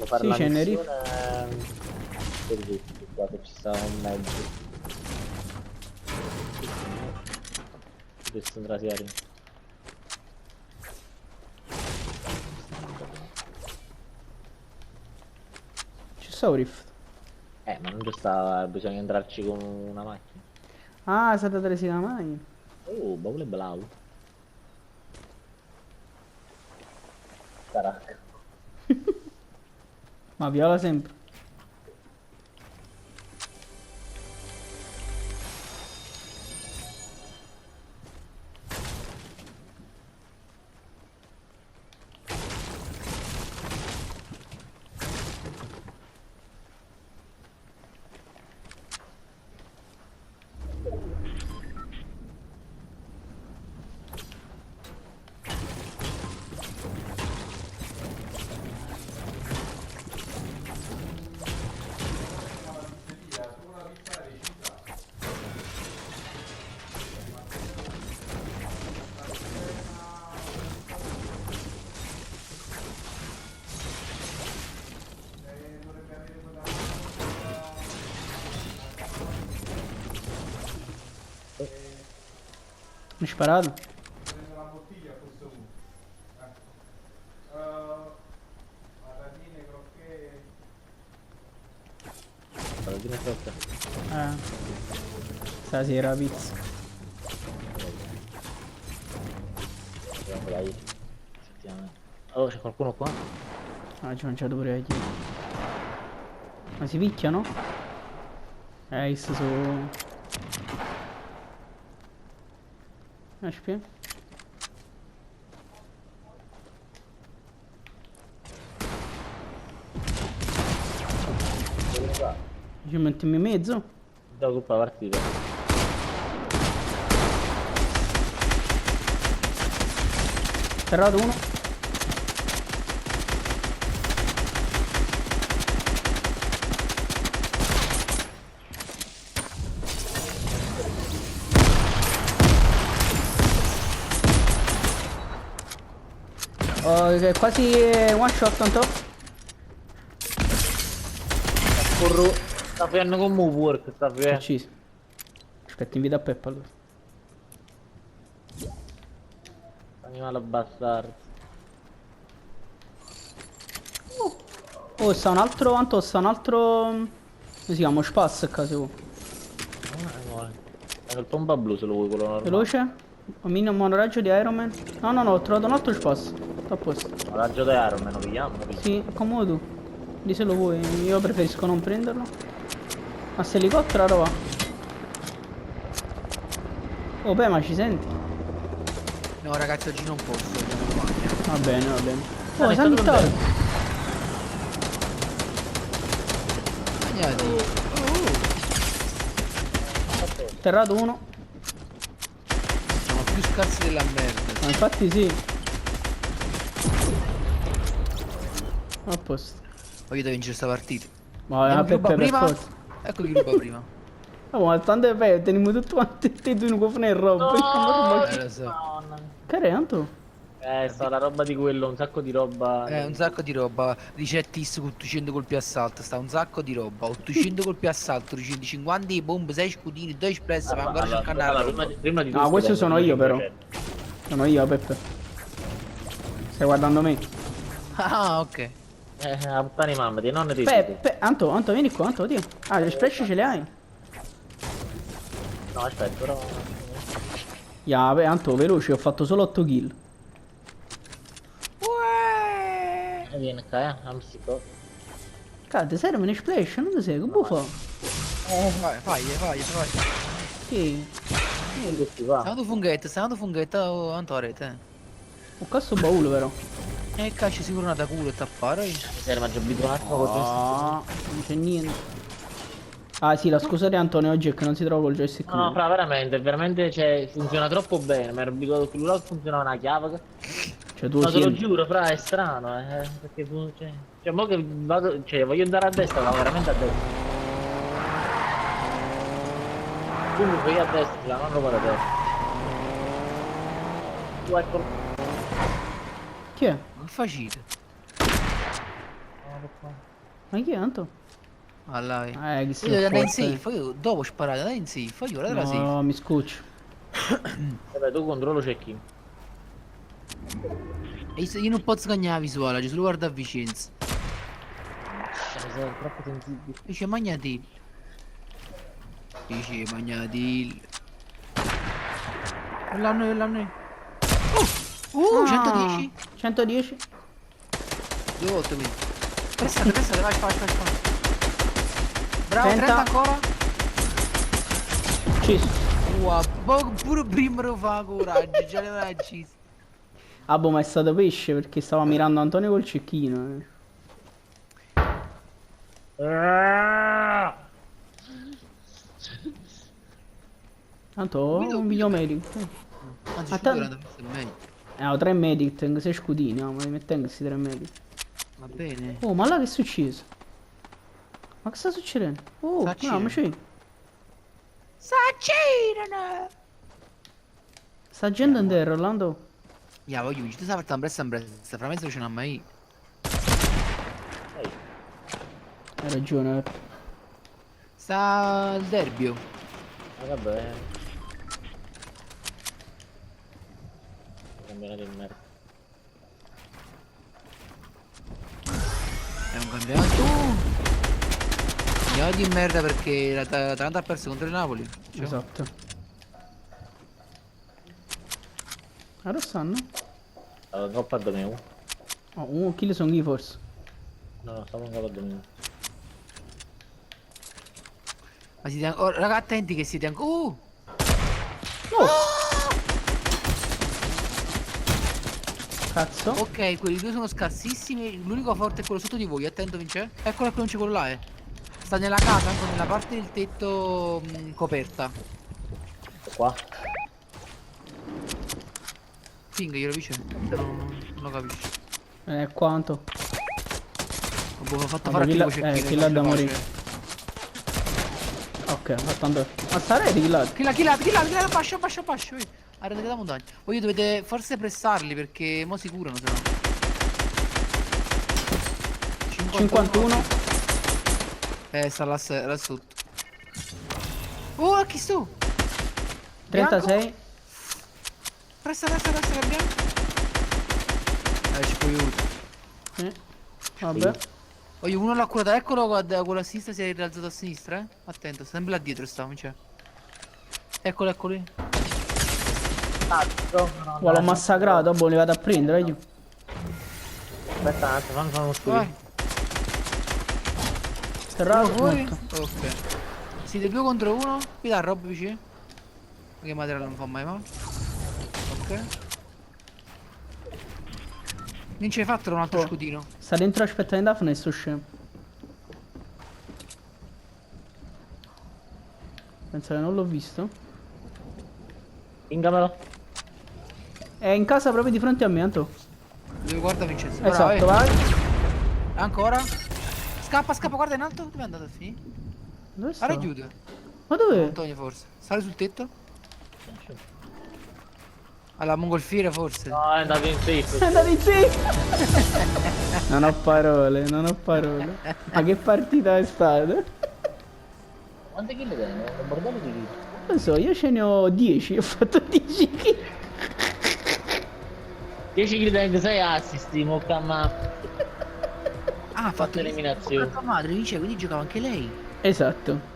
fare Sì, la c'è Nerif. missione... Così, qua che ci sta un mezzo. Questo trasieri. Ci sta un rift. Ma non ci sta, bisogna entrarci con una macchina. Ah, è stata presa la mai. Oh, baule blau. Caraca. Ma viola sempre. Mi hai sparato? Prendo la bottiglia a questo punto. Patatine, crocchè. Patatine sotto. Stasera pizza. Dai. Effettivamente. Oh, c'è qualcuno qua? Ah, ci ho mangiato pure io. Ma si picchiano? Visto su... HP? Ci mettiamo in mezzo? Da colpa partita. Ferrato uno. Oh, quasi one shot on top. Corro. Sta facendo con move work, sta facendo. Ucciso. Aspetta, invita a Peppa allora. Animale bastardo. Oh, sta un altro, Anto, sta un altro... Come si chiama? Spass a caso. Il pompa blu se lo vuoi quello normale. Veloce. Omino monoraggio di Iron Man. No, no, no, ho trovato un altro spass. Sta a posto. Ma raggio da Iron Man lo pigliamo? Sì, comodo. Di se lo vuoi. Io preferisco non prenderlo. Ma se elicottero ora va. Oh, beh, ma ci senti? No ragazzi oggi non posso, andiamo in bagno. Va bene, va bene. No, Oh, è San stato Vittorio. Bagnati. Terrato uno. Sono più scarsi della merda. Ma infatti sì. A posto. Voglio da vincere sta partita. Ma Andiamo la chi ruba Peppe per prima? forza. Ecco chi ruba prima. Oh, ma tanto è bello, teniamo tutto quanto te due non ne roba. Lo so. Che Anto? Sta la roba di quello, un sacco di roba. Un sacco di roba. Ricettissimo con 800 colpi assalto. Sta un sacco di roba. 800 colpi assalto, 350 di bombe, 6 scudini, 2 espressi. Ma ancora cercando la roba. Prima di tutto. No, questo sono io però. Sono io, Peppe. Stai guardando me. Ah, ok. A puttane mamma, ti non ti Peppe, Anto, vieni qua, Anto, oddio. Ah, le splash ce le hai? No, aspetta, però. Ya, Anto, veloce, ho fatto solo 8 kill. Vieni qua, Amsico. Cazzo, ti serve una splash? Non ti sei, che buffo? Vai. Sì. Questi qua. Stiamo funghetta, oh, Antorete. Ho questo baule però. Caccia sicuro una da culo e tappare. Mi serve a abituato con Ah, non c'è niente. Ah sì, la scusa di Antonio oggi è che non si trova col joystick. No, fra veramente, cioè, funziona troppo bene. Mi ero abituato che lui funzionava una chiave. Cioè tu No, te lo sì. giuro, fra, è strano, perché cioè, mo che vado, cioè, voglio andare a destra, ma veramente a destra. Quindi vai a destra, non lo vado a destra. Tu ecco. Che facile? Ma chi è Anto? Allora, Che io sei devo andare in forte. safe, io dopo sparare, andare in safe, io guarda la safe. No, mi scoccio. Vabbè, tu controllo cecchi. E io non posso scagnare la visuale, ci solo guarda a Vicenza. Sei troppo sensibile. Dice magnati. Dice magnati. L'hanno. 110. 110. Due volte quindi. Prestate, vai. Bravo, 30. 30 ancora. Ucciso. Wow, pure prima lo fa coraggio, già le aveva ucciso. Ah, boh, ma è stato pesce perché stava mirando Antonio col cecchino. Tanto ho un video medic. Anzi, Ma ci tanto- dovrebbe essere meglio. Ho 3 medic, tengo 6 scudini, no, ma li mettengo questi 3 medic. Va bene. Oh, ma là che è successo? Ma che sta succedendo? Oh, Sta no, ma c'è. S'accirano! Sta gente in terra, Orlando. Ja, voglio vincere, tu sai fare un brezza, fra mezzo ce n'ha mai. Hai ragione. Sta il derbio. Vabbè. Campionato di merda. È un campionato. Campionato di merda perché l'Atalanta ha perso contro il Napoli. Cioè, Esatto. Allora stanno? Stavo in coppa a domenica. Oh, chi le sono io forse? No, stavo in coppa a domenica. Ma siete ancora. Oh, raga, attenti che siete ancora. Cazzo. Ok, quelli due sono scarsissimi. L'unico forte è quello sotto di voi. Attento, Vince. Eccolo che non c'è quello là, eh. Sta nella casa, anche nella parte del tetto coperta. Sto qua. Pingaglielo vicino. Non lo capisci. Quanto? Boh, ho fatto Vabbè, fare chi la- anche il chi l'ha da morire. Ok, attendo. Ma sta rete chi l'ha? Chi la, bascio. Arredate la montagna. Voi dovete forse pressarli perché mo si curano, se no. 51. Sta là sotto. Oh, chi sto? 36. Pressa, abbiamo. Ci puoi aiuto. Vabbè. Voglio uno l'ha curato, eccolo quello a sinistra si è rialzato a sinistra, eh. Attento, sempre là dietro stavo, cioè. Eccolo lì. Cazzo. Oh, l'ho massacrato, boh, li vado a prendere io. Aspetta un attimo, fammi fare uno studio. Vai. Terrato, Voi? morto. Ok. Siete 2 contro 1. Qui da roba vicino. Che materiale non fa mai male. Ok. Non ci hai fatto un altro Oh. scudino. Sta dentro aspettando in Daphne e sto scemo. Penso che non l'ho visto. Pingamelo. È in casa proprio di fronte a me, Anto. Dove guarda Vincenzo. Esatto, vai. Ancora. Scappa, guarda in alto. Dove è andato a finire? Dove sta? A raggiunto. Ma dove? Antonio forse. Sale sul tetto. Alla mongolfiera forse. No, è andato in È safe. andato in safe. Non ho parole. Ma che partita è stata? Quante kill tengo? Un bordello di kill. Non so, io ce ne ho 10, ho fatto 10 kill. 10 kill tengo, 6 assist, mocca ma. Ah, ha fatto eliminazione. la tua madre, dice, quindi giocava anche lei. Esatto.